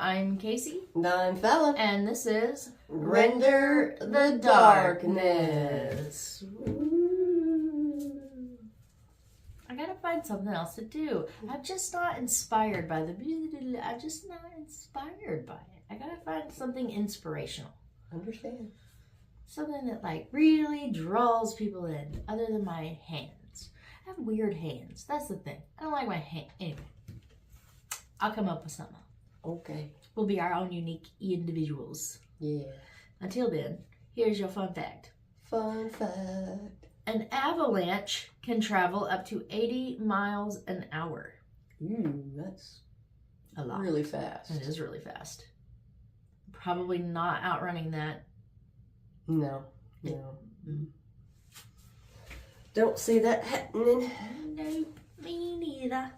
I'm Casey. And I'm Fallon. And this is Render the Darkness. I gotta find something else to do. I'm just not inspired by I'm just not inspired by it. I gotta find something inspirational. Understand. Something that really draws people in, other than my hands. I have weird hands. That's the thing. I don't like my hand. Anyway, I'll come up with something. Okay. We'll be our own unique individuals. Yeah. Until then, here's your fun fact. Fun fact. An avalanche can travel up to 80 miles an hour. Ooh, that's a lot. Really fast. It is really fast. Probably not outrunning that. No. Don't see that happening. Nope, me neither.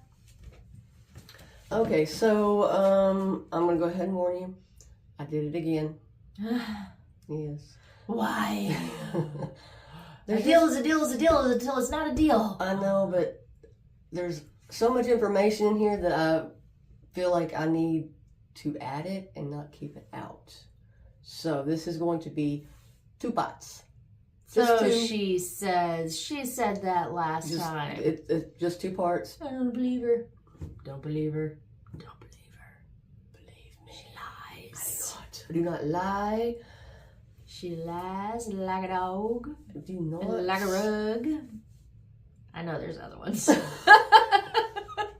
Okay, so I'm gonna go ahead and warn you. I did it again. Yes. Why? A deal is a deal is a deal until it's not a deal. I know, but there's so much information in here that I feel like I need to add it and not keep it out. So this is going to be 2 parts. She said that last time. It's just 2 parts. I don't believe her. Don't believe her. Don't believe her. Believe me. She lies. I do not lie. She lies like a dog. I do not. And like a rug. I know there's other ones.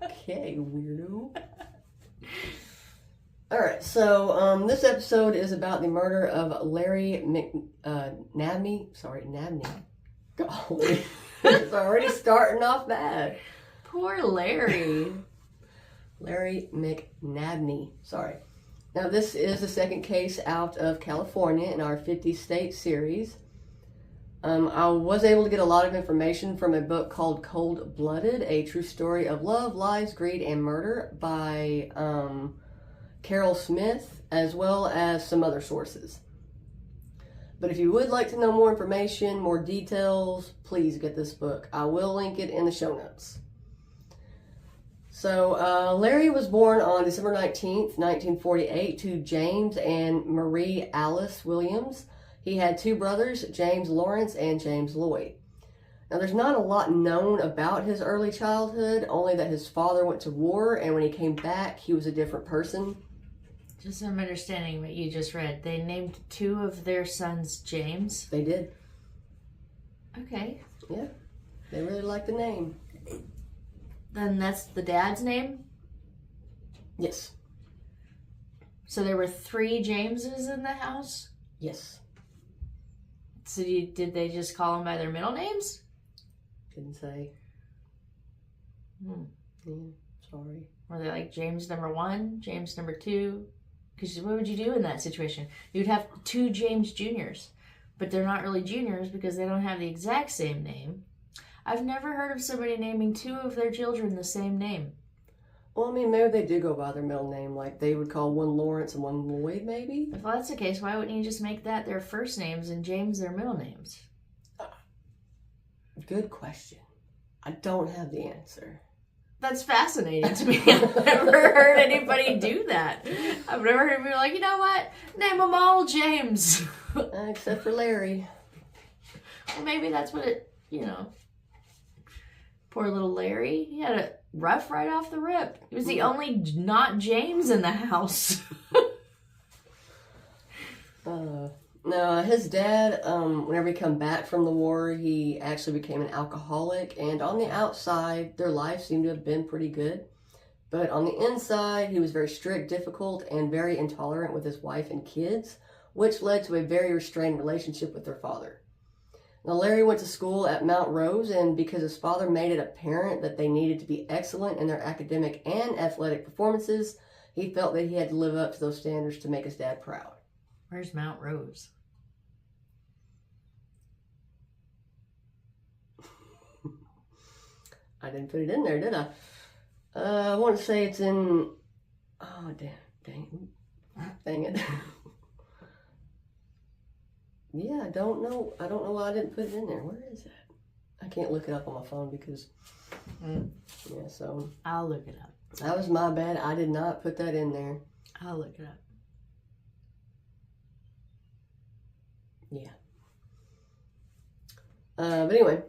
Okay, weirdo. Alright, so this episode is about the murder of Larry McNabney. Sorry, Nabney. Golly. It's already starting off bad. Poor Larry. Larry McNabney. Sorry. Now, this is the second case out of California in our 50-state series. I was able to get a lot of information from a book called Cold Blooded, A True Story of Love, Lies, Greed, and Murder by Carol Smith, as well as some other sources. But if you would like to know more information, more details, please get this book. I will link it in the show notes. So, Larry was born on December 19th, 1948 to James and Marie Alice Williams. He had 2 brothers, James Lawrence and James Lloyd. Now, there's not a lot known about his early childhood, only that his father went to war, and when he came back, he was a different person. Just so I'm understanding what you just read, they named 2 of their sons James? They did. Okay. Yeah. They really liked the name. Then that's the dad's name? Yes. So there were 3 Jameses in the house? Yes. So did they just call them by their middle names? Didn't say. Yeah, sorry. Were they like James number 1, James number 2? Because what would you do in that situation? You'd have 2 James Juniors, but they're not really juniors because they don't have the exact same name. I've never heard of somebody naming 2 of their children the same name. Well, I mean, maybe they do go by their middle name. Like, they would call one Lawrence and one Lloyd, maybe? If that's the case, why wouldn't you just make that their first names and James their middle names? Good question. I don't have the answer. That's fascinating to me. I've never heard anybody do that. I've never heard anybody like, you know what? Name them all James. Except for Larry. Well, maybe that's what it, Poor little Larry. He had it rough right off the rip. He was the only not James in the house. No, his dad, whenever he come back from the war, he actually became an alcoholic. And on the outside, their life seemed to have been pretty good. But on the inside, he was very strict, difficult, and very intolerant with his wife and kids, which led to a very restrained relationship with their father. Now, Larry went to school at Mount Rose, and because his father made it apparent that they needed to be excellent in their academic and athletic performances, he felt that he had to live up to those standards to make his dad proud. Where's Mount Rose? I didn't put it in there, did I? I want to say it's in... Oh, dang it. Yeah, I don't know why I didn't put it in there. Where is that? I can't look it up on my phone because... Yeah, so... I'll look it up. That was my bad. I did not put that in there. I'll look it up. Yeah. But anyway.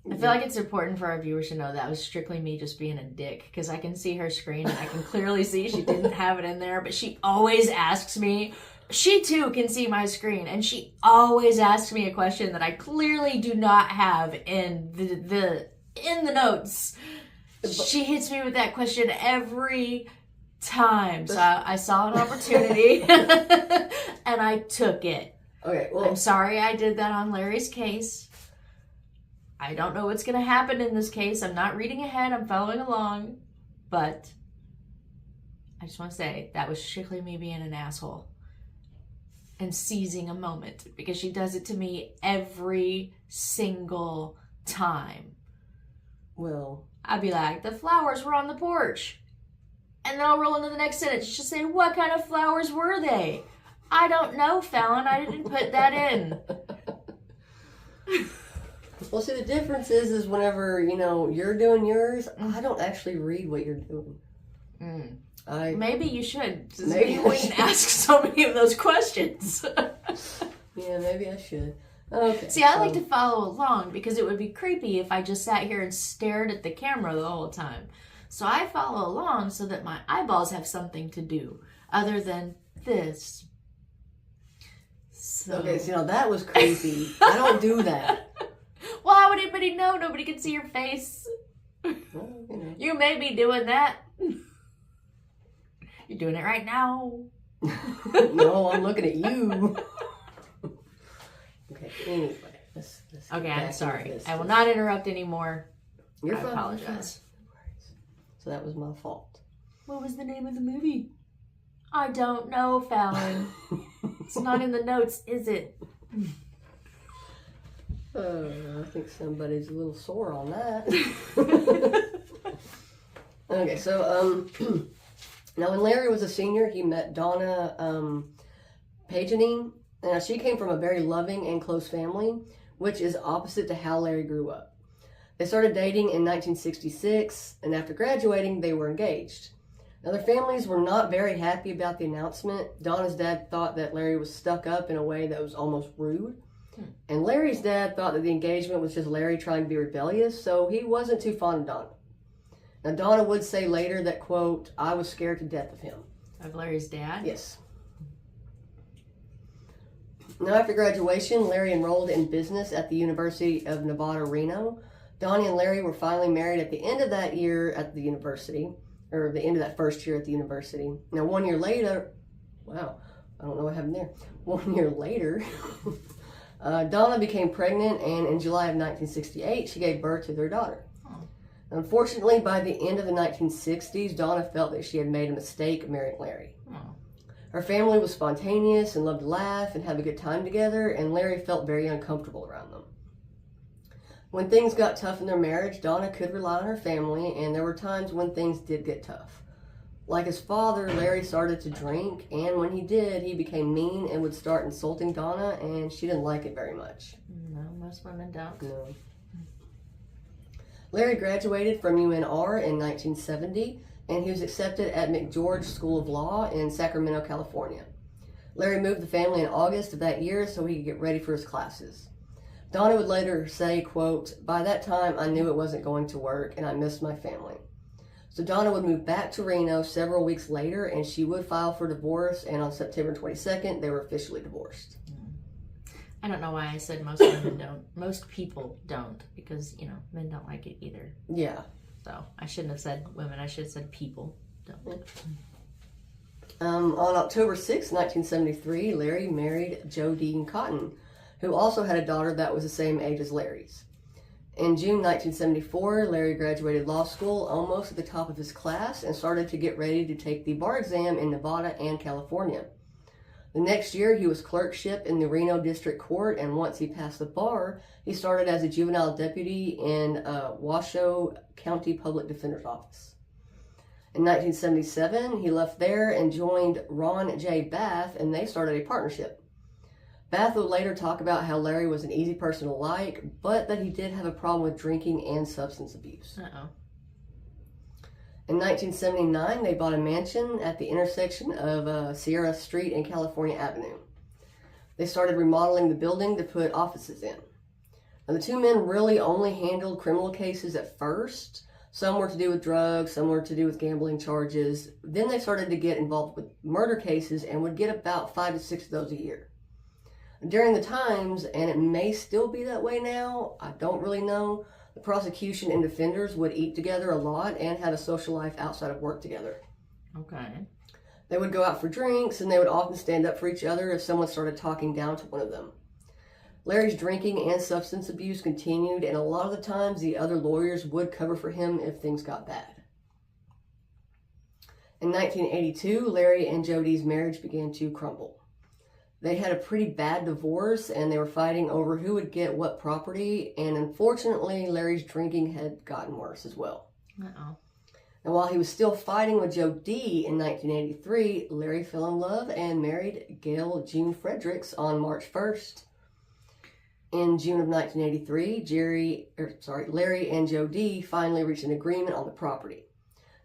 I feel like it's important for our viewers to know that was strictly me just being a dick, because I can see her screen and I can clearly see she didn't have it in there, but she always asks me. She too can see my screen, and she always asks me a question that I clearly do not have in the notes. She hits me with that question every time. So I saw an opportunity and I took it. Okay, well, I'm sorry I did that on Larry's case. I don't know what's going to happen in this case. I'm not reading ahead. I'm following along. But I just want to say that was strictly me being an asshole and seizing a moment, because she does it to me every single time. Well, I'd be like, the flowers were on the porch. And then I'll roll into the next sentence. She'll say, what kind of flowers were they? I don't know, Fallon. I didn't put that in. Well, see, the difference is whenever, you're doing yours, I don't actually read what you're doing. Maybe you should. Maybe you wouldn't ask so many of those questions. Yeah, maybe I should. Okay. See, I like to follow along because it would be creepy if I just sat here and stared at the camera the whole time. So I follow along so that my eyeballs have something to do other than this. So. Okay, so that was creepy. I don't do that. Well, how would anybody know? Nobody can see your face. Well, You may be doing that. You're doing it right now. No, I'm looking at you. Okay, anyway. Let's okay, I'm sorry. I will not interrupt anymore. You're I fine. apologize. So that was my fault. What was the name of the movie? I don't know, Fallon. It's not in the notes, is it? I think somebody's a little sore on that. Okay, so now when Larry was a senior, he met Donna Paganini. Now she came from a very loving and close family, which is opposite to how Larry grew up. They started dating in 1966, and after graduating, they were engaged. Now their families were not very happy about the announcement. Donna's dad thought that Larry was stuck up in a way that was almost rude. And Larry's dad thought that the engagement was just Larry trying to be rebellious, so he wasn't too fond of Donna. Now, Donna would say later that, quote, I was scared to death of him. Of Larry's dad? Yes. Now, after graduation, Larry enrolled in business at the University of Nevada, Reno. Donnie and Larry were finally married at the end of that year at the university, or the end of that first year at the university. Now, 1 year later, wow, I don't know what happened there. 1 year later... Donna became pregnant, and in July of 1968, she gave birth to their daughter. Oh. Unfortunately, by the end of the 1960s, Donna felt that she had made a mistake marrying Larry. Oh. Her family was spontaneous and loved to laugh and have a good time together, and Larry felt very uncomfortable around them. When things got tough in their marriage, Donna could rely on her family, and there were times when things did get tough. Like his father, Larry started to drink, and when he did, he became mean and would start insulting Donna, and she didn't like it very much. No, most women don't. No. Larry graduated from UNR in 1970, and he was accepted at McGeorge School of Law in Sacramento, California. Larry moved the family in August of that year so he could get ready for his classes. Donna would later say, quote, by that time I knew it wasn't going to work, and I missed my family. So Donna would move back to Reno several weeks later, and she would file for divorce, and on September 22nd, they were officially divorced. I don't know why I said most women don't. Most people don't, because, men don't like it either. Yeah. So I shouldn't have said women. I should have said people don't. On October 6, 1973, Larry married Jodine Cotton, who also had a daughter that was the same age as Larry's. In June 1974, Larry graduated law school almost at the top of his class and started to get ready to take the bar exam in Nevada and California. The next year, he was clerkship in the Reno District Court, and once he passed the bar, he started as a juvenile deputy in Washoe County Public Defender's Office. In 1977, he left there and joined Ron J. Bath, and they started a partnership. Bath would later talk about how Larry was an easy person to like, but that he did have a problem with drinking and substance abuse. Uh-oh. In 1979, they bought a mansion at the intersection of Sierra Street and California Avenue. They started remodeling the building to put offices in. Now, the two men really only handled criminal cases at first. Some were to do with drugs, some were to do with gambling charges. Then they started to get involved with murder cases and would get about 5 to 6 of those a year. During the times, and it may still be that way now, I don't really know, the prosecution and defenders would eat together a lot and had a social life outside of work together. Okay. They would go out for drinks, and they would often stand up for each other if someone started talking down to one of them. Larry's drinking and substance abuse continued, and a lot of the times the other lawyers would cover for him if things got bad. In 1982, Larry and Jodi's marriage began to crumble. They had a pretty bad divorce, and they were fighting over who would get what property, and unfortunately, Larry's drinking had gotten worse as well. Uh-oh. And while he was still fighting with Jodi in 1983, Larry fell in love and married Gail June Fredericks on March 1st. In June of 1983, Larry and Jodi finally reached an agreement on the property.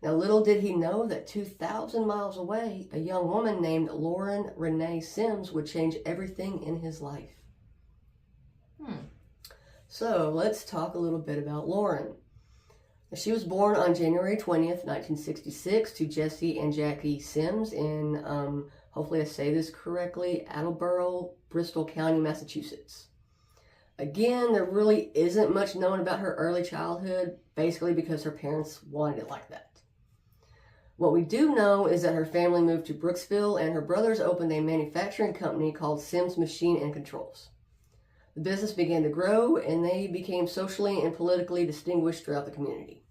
Now, little did he know that 2,000 miles away, a young woman named Lauren Renee Sims would change everything in his life. So, let's talk a little bit about Lauren. She was born on January 20th, 1966, to Jesse and Jackie Sims in, hopefully I say this correctly, Attleboro, Bristol County, Massachusetts. Again, there really isn't much known about her early childhood, basically because her parents wanted it like that. What we do know is that her family moved to Brooksville, and her brothers opened a manufacturing company called Sims Machine and Controls. The business began to grow, and they became socially and politically distinguished throughout the community.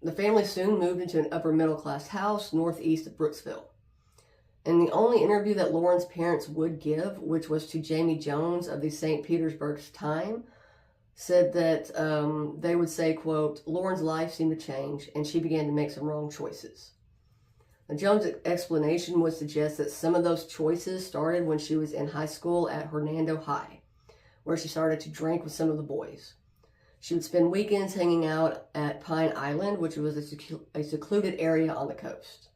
The family soon moved into an upper middle class house northeast of Brooksville. And the only interview that Lauren's parents would give, which was to Jamie Jones of the St. Petersburg Times, said that they would say, quote, Lauren's life seemed to change, and she began to make some wrong choices. Now, Jones' explanation would suggest that some of those choices started when she was in high school at Hernando High, where she started to drink with some of the boys. She would spend weekends hanging out at Pine Island, which was a secluded area on the coast.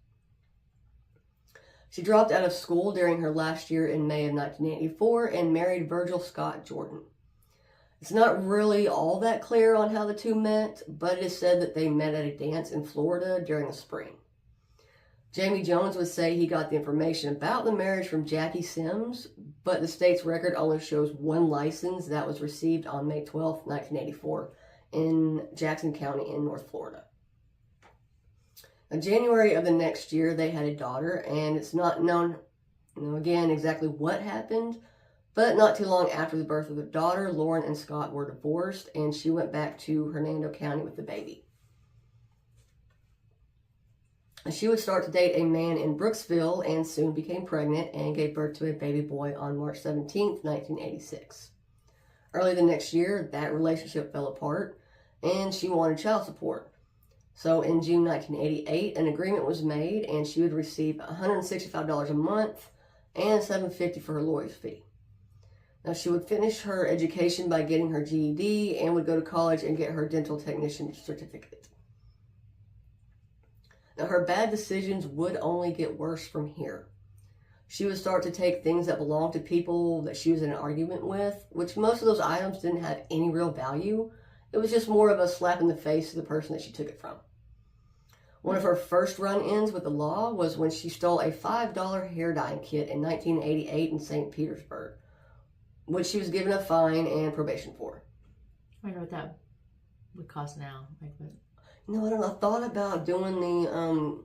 She dropped out of school during her last year in May of 1984 and married Virgil Scott Jordan. It's not really all that clear on how the two met, but it is said that they met at a dance in Florida during the spring. Jamie Jones would say he got the information about the marriage from Jackie Sims, but the state's record only shows one license that was received on May 12, 1984 in Jackson County in North Florida. In January of the next year, they had a daughter, and it's not known, again, exactly what happened, but not too long after the birth of their daughter, Lauren and Scott were divorced, and she went back to Hernando County with the baby. She would start to date a man in Brooksville and soon became pregnant and gave birth to a baby boy on March 17, 1986. Early the next year, that relationship fell apart, and she wanted child support. So in June 1988, an agreement was made, and she would receive $165 a month and $750 for her lawyer's fee. Now, she would finish her education by getting her GED and would go to college and get her dental technician certificate. Now, her bad decisions would only get worse from here. She would start to take things that belonged to people that she was in an argument with, which most of those items didn't have any real value. It was just more of a slap in the face to the person that she took it from. One of her first run-ins with the law was when she stole a $5 hair dyeing kit in 1988 in St. Petersburg, which she was given a fine and probation for. I wonder what that would cost now. I don't know. I thought about doing the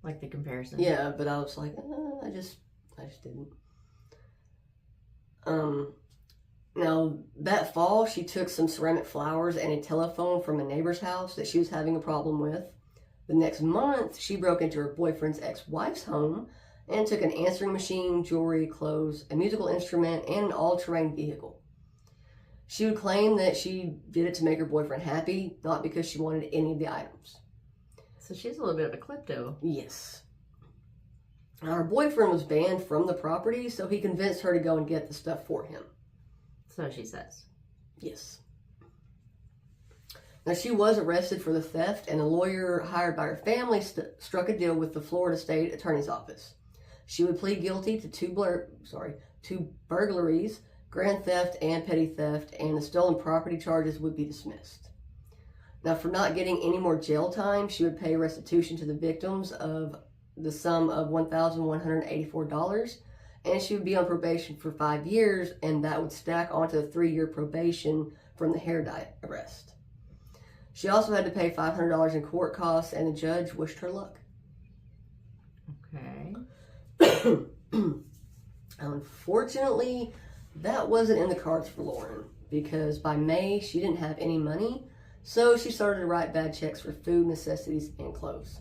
like the comparison. Yeah, but I was like, I just didn't. Now that fall, she took some ceramic flowers and a telephone from a neighbor's house that she was having a problem with. The next month, she broke into her boyfriend's ex-wife's home and took an answering machine, jewelry, clothes, a musical instrument, and an all-terrain vehicle. She would claim that she did it to make her boyfriend happy, not because she wanted any of the items. So she's a little bit of a klepto. Yes. Now, her boyfriend was banned from the property, so he convinced her to go and get the stuff for him. So she says. Yes. Now, she was arrested for the theft, and a lawyer hired by her family struck a deal with the Florida State Attorney's Office. She would plead guilty to two burglaries, grand theft, and petty theft, and the stolen property charges would be dismissed. Now, for not getting any more jail time, she would pay restitution to the victims of the sum of $1,184, and she would be on probation for 5 years, and that would stack onto the 3-year probation from the hair dye arrest. She also had to pay $500 in court costs, and the judge wished her luck. Okay. Unfortunately, that wasn't in the cards for Lauren, because by May, she didn't have any money, so she started to write bad checks for food, necessities, and clothes.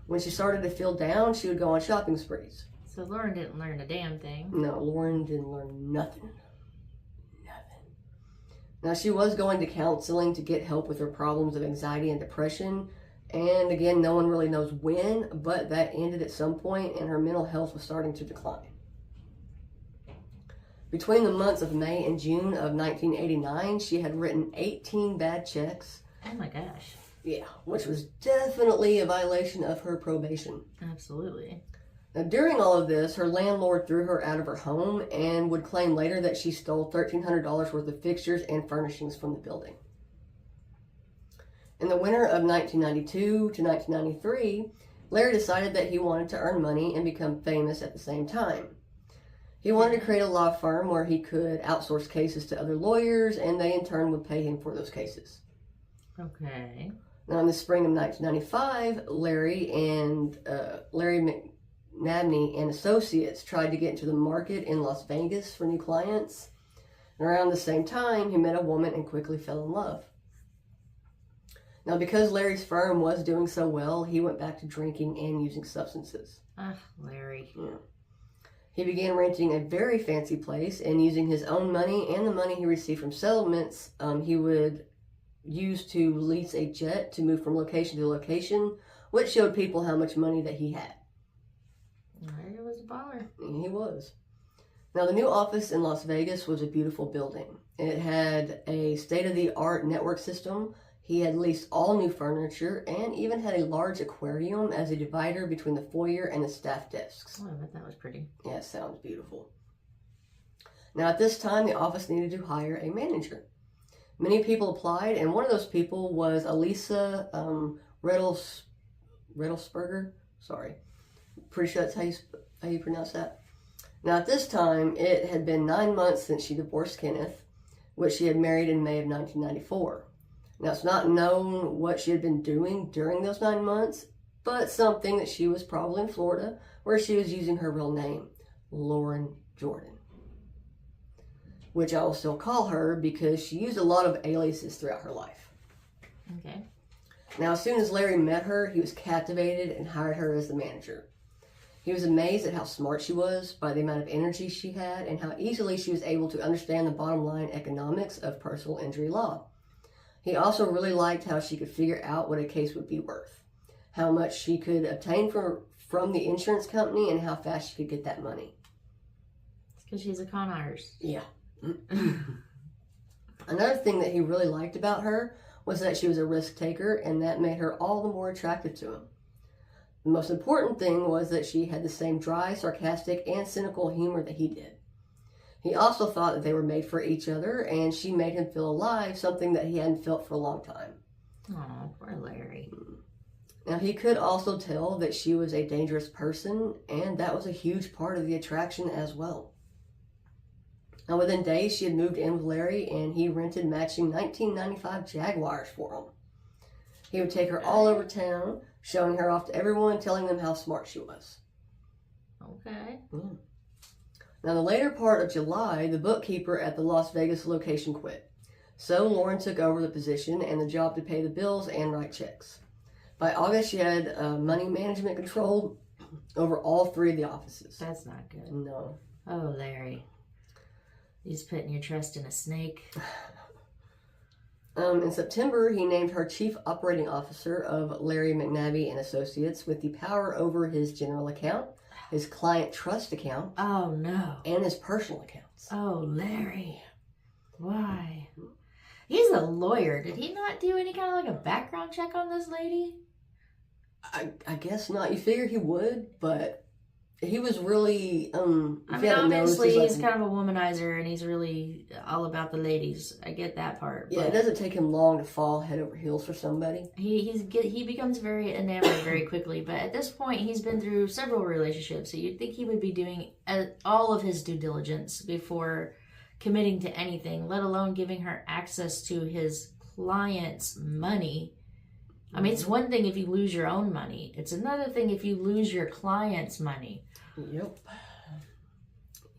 When she started to feel down, she would go on shopping sprees. So Lauren didn't learn a damn thing. No, Lauren didn't learn nothing. Now, she was going to counseling to get help with her problems of anxiety and depression. And again, no one really knows when, but that ended at some point, and her mental health was starting to decline. Between the months of May and June of 1989, she had written 18 bad checks. Oh my gosh. Yeah, which was definitely a violation of her probation. Absolutely. Now, during all of this, her landlord threw her out of her home and would claim later that she stole $1,300 worth of fixtures and furnishings from the building. In the winter of 1992 to 1993, Larry decided that he wanted to earn money and become famous at the same time. He wanted to create a law firm where he could outsource cases to other lawyers, and they in turn would pay him for those cases. Okay. Now, in the spring of 1995, Larry McNabney and Associates tried to get into the market in Las Vegas for new clients. And around the same time, he met a woman and quickly fell in love. Now, because Larry's firm was doing so well, he went back to drinking and using substances. Larry. Yeah. He began renting a very fancy place, and using his own money and the money he received from settlements, he would use to lease a jet to move from location to location, which showed people how much money that he had. Larry was a baller. He was. Now, the new office in Las Vegas was a beautiful building. It had a state-of-the-art network system. He had leased all new furniture and even had a large aquarium as a divider between the foyer and the staff desks. Oh, I bet that was pretty. Yeah, it sounds beautiful. Now, at this time, the office needed to hire a manager. Many people applied, and one of those people was Elisa Riddlesberger. Sorry. Pretty sure that's how you pronounce that. Now, at this time, it had been 9 months since she divorced Kenneth, which she had married in May of 1994. Now, it's not known what she had been doing during those 9 months, but something that she was probably in Florida, where she was using her real name, Lauren Jordan, which I will still call her because she used a lot of aliases throughout her life. Okay. Now, as soon as Larry met her, he was captivated and hired her as the manager. He was amazed at how smart she was by the amount of energy she had and how easily she was able to understand the bottom line economics of personal injury law. He also really liked how she could figure out what a case would be worth, how much she could obtain from the insurance company, and how fast she could get that money. It's because she's a con artist. Yeah. Another thing that he really liked about her was that she was a risk taker, and that made her all the more attractive to him. The most important thing was that she had the same dry, sarcastic, and cynical humor that he did. He also thought that they were made for each other, and she made him feel alive, something that he hadn't felt for a long time. Oh, poor Larry. Now, he could also tell that she was a dangerous person, and that was a huge part of the attraction as well. Now, within days, she had moved in with Larry, and he rented matching 1995 Jaguars for him. He would take her all over town, showing her off to everyone, telling them how smart she was. Okay. Yeah. Now, in the later part of July, the bookkeeper at the Las Vegas location quit. So Lauren took over the position and the job to pay the bills and write checks. By August, she had money management control over all 3 of the offices. That's not good. No. Oh, Larry. You're just putting your trust in a snake. In September, he named her chief operating officer of Larry McNabney and Associates with the power over his general account, his client trust account, Oh, no. and his personal accounts. Oh, Larry. Why? He's a lawyer. Did he not do any kind of like a background check on this lady? I guess not. You figure he would, but he was really, I mean, obviously he's kind of a womanizer and he's really all about the ladies. I get that part. Yeah, it doesn't take him long to fall head over heels for somebody. He becomes very enamored very quickly, but at this point he's been through several relationships, so you'd think he would be doing all of his due diligence before committing to anything, let alone giving her access to his client's money. I mean, it's one thing if you lose your own money. It's another thing if you lose your client's money. Yep.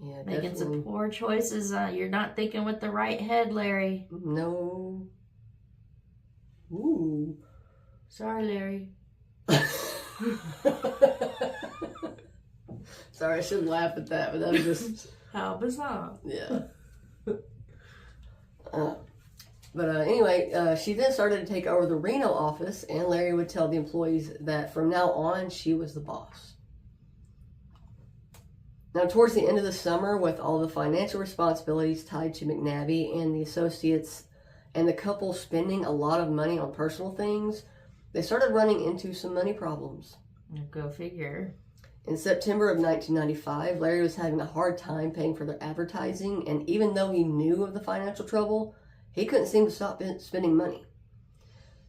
Yeah, Making definitely. some poor choices. You're not thinking with the right head, Larry. No. Ooh. Sorry, Larry. Sorry, I shouldn't laugh at that, but that was just... How bizarre. Yeah. Anyway, she then started to take over the Reno office, and Larry would tell the employees that from now on, she was the boss. Now, towards the end of the summer, with all the financial responsibilities tied to McNabney and the associates, and the couple spending a lot of money on personal things, they started running into some money problems. Go figure. In September of 1995, Larry was having a hard time paying for their advertising, and even though he knew of the financial trouble, he couldn't seem to stop spending money.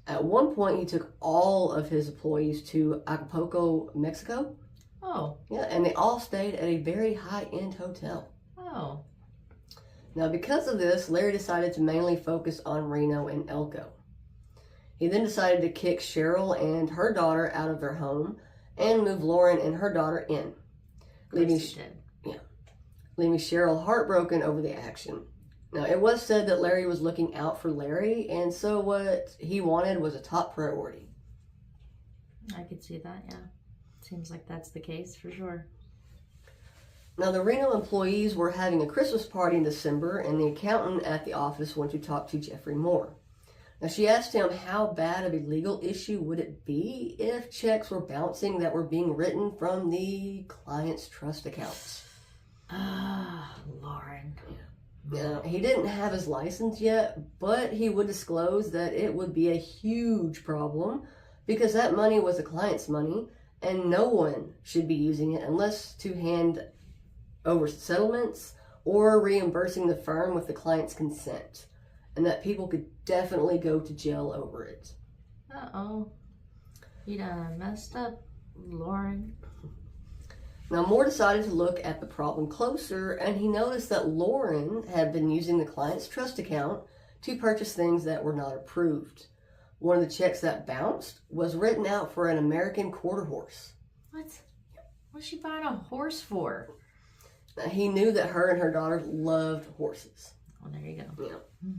At one point, he took all of his employees to Acapulco, Mexico. Oh. Yeah, and they all stayed at a very high-end hotel. Oh. Now, because of this, Larry decided to mainly focus on Reno and Elko. He then decided to kick Cheryl and her daughter out of their home and move Lauren and her daughter in, leaving Cheryl heartbroken over the action. Now, it was said that Larry was looking out for Larry, and so what he wanted was a top priority. I could see that, yeah. Seems like that's the case for sure. Now, the Reno employees were having a Christmas party in December, and the accountant at the office went to talk to Jeffrey Moore. Now, she asked him how bad of a legal issue would it be if checks were bouncing that were being written from the client's trust accounts. Lauren. Now, he didn't have his license yet, but he would disclose that it would be a huge problem because that money was the client's money and no one should be using it unless to hand over settlements or reimbursing the firm with the client's consent, and that people could definitely go to jail over it. Uh-oh. You done messed up, Lauren. Now, Moore decided to look at the problem closer, and he noticed that Lauren had been using the client's trust account to purchase things that were not approved. One of the checks that bounced was written out for an American quarter horse. What? What's she buying a horse for? Now, he knew that her and her daughter loved horses. Oh, there you go. Yeah.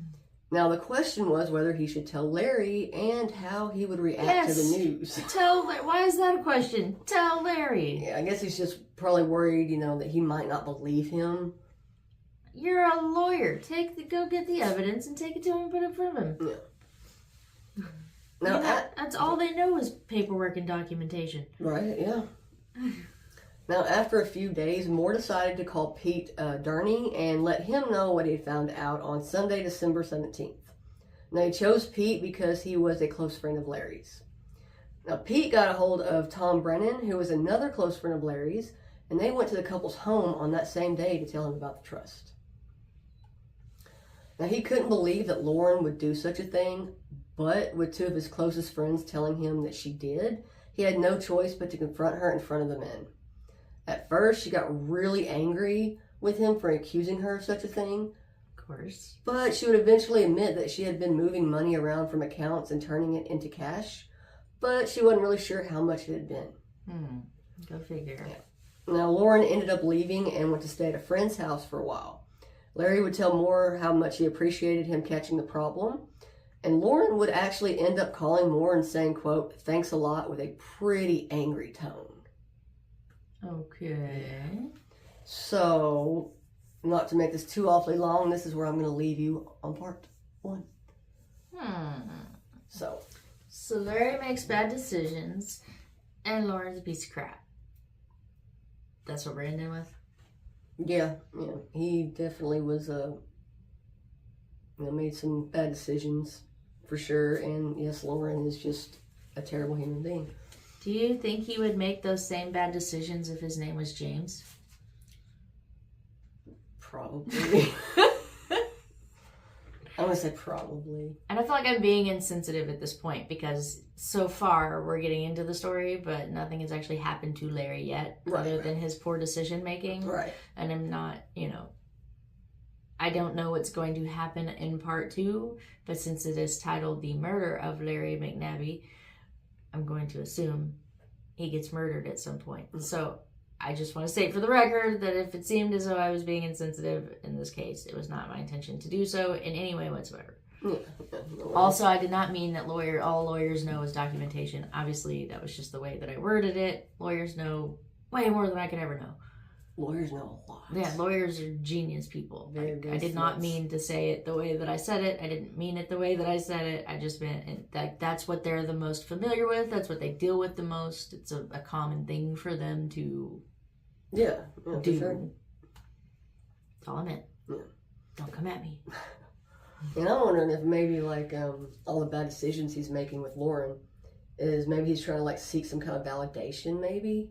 Now, the question was whether he should tell Larry and how he would react to the news. Why is that a question? Tell Larry. Yeah, I guess he's just probably worried, that he might not believe him. You're a lawyer. Go get the evidence and take it to him and put it in front of him. Yeah. Now, that's all they know is paperwork and documentation. Right, yeah. Now, after a few days, Moore decided to call Pete Durney and let him know what he had found out on Sunday, December 17th. Now, he chose Pete because he was a close friend of Larry's. Now, Pete got a hold of Tom Brennan, who was another close friend of Larry's, and they went to the couple's home on that same day to tell him about the trust. Now, he couldn't believe that Lauren would do such a thing, but with two of his closest friends telling him that she did, he had no choice but to confront her in front of the men. At first, she got really angry with him for accusing her of such a thing. Of course. But she would eventually admit that she had been moving money around from accounts and turning it into cash, but she wasn't really sure how much it had been. Go figure. Yeah. Now, Lauren ended up leaving and went to stay at a friend's house for a while. Larry would tell Moore how much he appreciated him catching the problem, and Lauren would actually end up calling Moore and saying, quote, "Thanks a lot," with a pretty angry tone. Okay. So, not to make this too awfully long, this is where I'm going to leave you on part 1. So Larry makes bad decisions, and Lauren's a piece of crap. That's what we're ending with? Yeah, he definitely was made some bad decisions for sure. And yes, Lauren is just a terrible human being. Do you think he would make those same bad decisions if his name was James? Probably. I'm going to say probably. And I feel like I'm being insensitive at this point because so far we're getting into the story, but nothing has actually happened to Larry yet other than his poor decision making. Right. And I'm not, I don't know what's going to happen in part 2, but since it is titled The Murder of Larry McNabney, I'm going to assume he gets murdered at some point. So I just want to state for the record that if it seemed as though I was being insensitive in this case, it was not my intention to do so in any way whatsoever. Yeah. Also, I did not mean that all lawyers know is documentation. Obviously, that was just the way that I worded it. Lawyers know way more than I could ever know. Lawyers know a lot. Yeah, lawyers are genius people. I did not mean to say it the way that I said it. I didn't mean it the way that I said it. I just meant that's what they're the most familiar with. That's what they deal with the most. It's a common thing for them to do. Sure. That's all I meant. Yeah. Don't come at me. And I'm wondering if maybe all the bad decisions he's making with Lauren is maybe he's trying to seek some kind of validation, maybe.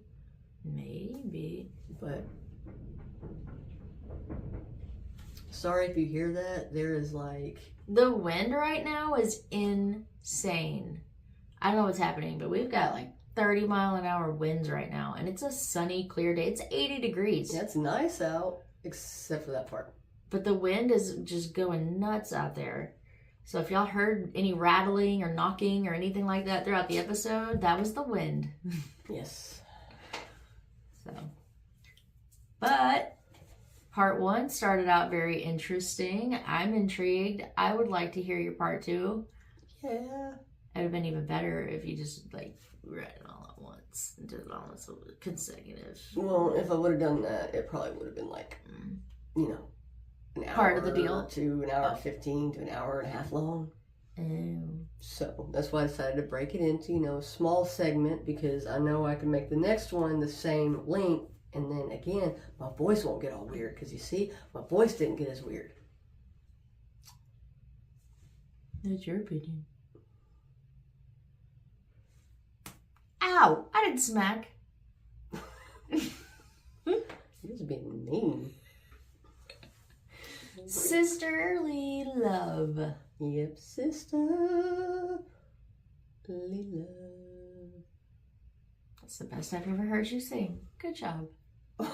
Maybe. But sorry if you hear that. There is the wind right now is insane. I don't know what's happening, but we've got 30-mile-an-hour winds right now, and it's a sunny, clear day. It's 80 degrees. Yeah, it's nice out, except for that part. But the wind is just going nuts out there. So if y'all heard any rattling or knocking or anything like that throughout the episode, that was the wind. Yes. So, but part 1 started out very interesting. I'm intrigued. I would like to hear your part 2. Yeah. It would have been even better if you just read it all at once and did it all as consecutive. Well, if I would have done that, it probably would have been an hour part of the deal to an hour 15 to an hour and a half long. So that's why I decided to break it into a small segment, because I know I can make the next one the same length, and then again my voice won't get all weird, because you see my voice didn't get as weird. That's your opinion. Ow! I didn't smack. You're just being mean. Sisterly love. Yep, sisterly love. That's the best I've ever heard you sing. Good job. Well,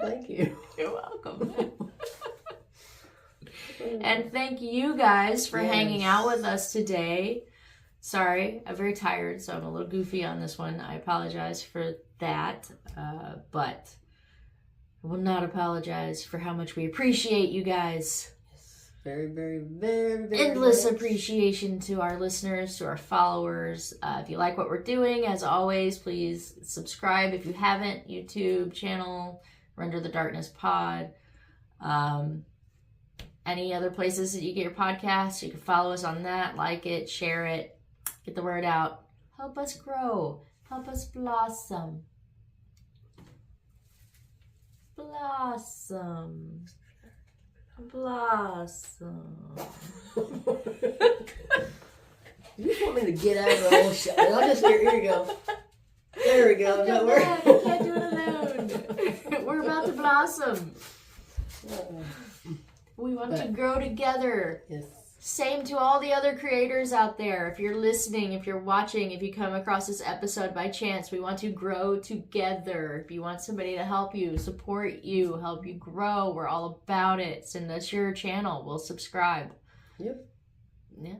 thank you. You're welcome. And thank you guys for hanging out with us today. Sorry, I'm very tired, so I'm a little goofy on this one. I apologize for that, but I will not apologize for how much we appreciate you guys. Yes, very, very, very, very Endless much. appreciation to our listeners, to our followers. If you like what we're doing, as always, please subscribe if you haven't. YouTube channel, Render the Darkness Pod. Any other places that you get your podcasts, you can follow us on that, like it, share it, get the word out. Help us grow. Help us blossom. Blossom. Blossom. You just want me to get out of the whole shot. I'll just here you go. There we go. Don't worry. You can't do it alone. We're about to blossom. We want to grow together. Yes. Same to all the other creators out there. If you're listening, if you're watching, if you come across this episode by chance, we want to grow together. If you want somebody to help you, support you, help you grow, we're all about it. Send us your channel. We'll subscribe. Yep. Yeah.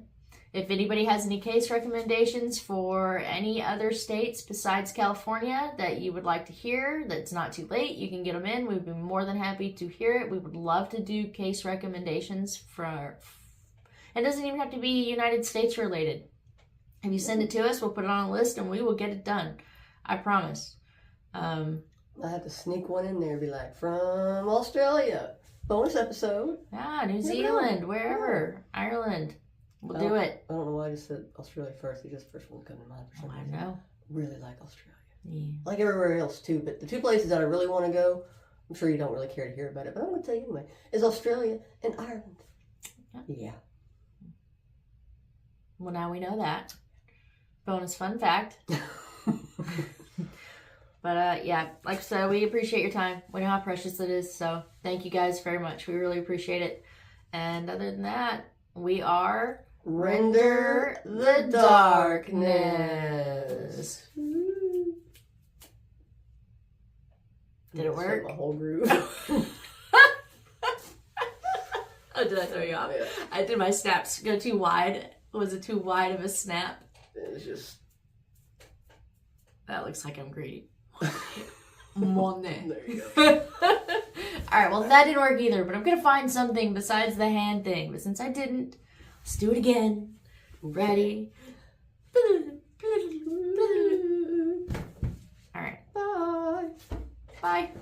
If anybody has any case recommendations for any other states besides California that you would like to hear, that's not too late, you can get them in. We'd be more than happy to hear it. We would love to do case recommendations for... It doesn't even have to be United States related. If you send it to us, we'll put it on a list and we will get it done. I promise. I have to sneak one in there and be like, from Australia. Bonus episode. New Zealand, wherever. Ireland. We'll do it. I don't know why I just said Australia first. It's just the first one that comes to mind for some reason. I know. Really like Australia. Yeah. I like everywhere else too, but the two places that I really want to go I'm sure you don't really care to hear about it, but I'm going to tell you anyway, is Australia and Ireland. Yeah. Well, now we know that. Bonus fun fact. But yeah, like I said, we appreciate your time. We know how precious it is, so thank you guys very much. We really appreciate it. And other than that, we are Render the darkness. Did it work? My whole groove. Oh, did I throw you off? Yeah. I did my snaps go too wide. Was it too wide of a snap? It's just... That looks like I'm greedy. Money. There you go. Alright, well that didn't work either, but I'm gonna find something besides the hand thing. But since I didn't, let's do it again. Ready? Alright. Bye. Bye.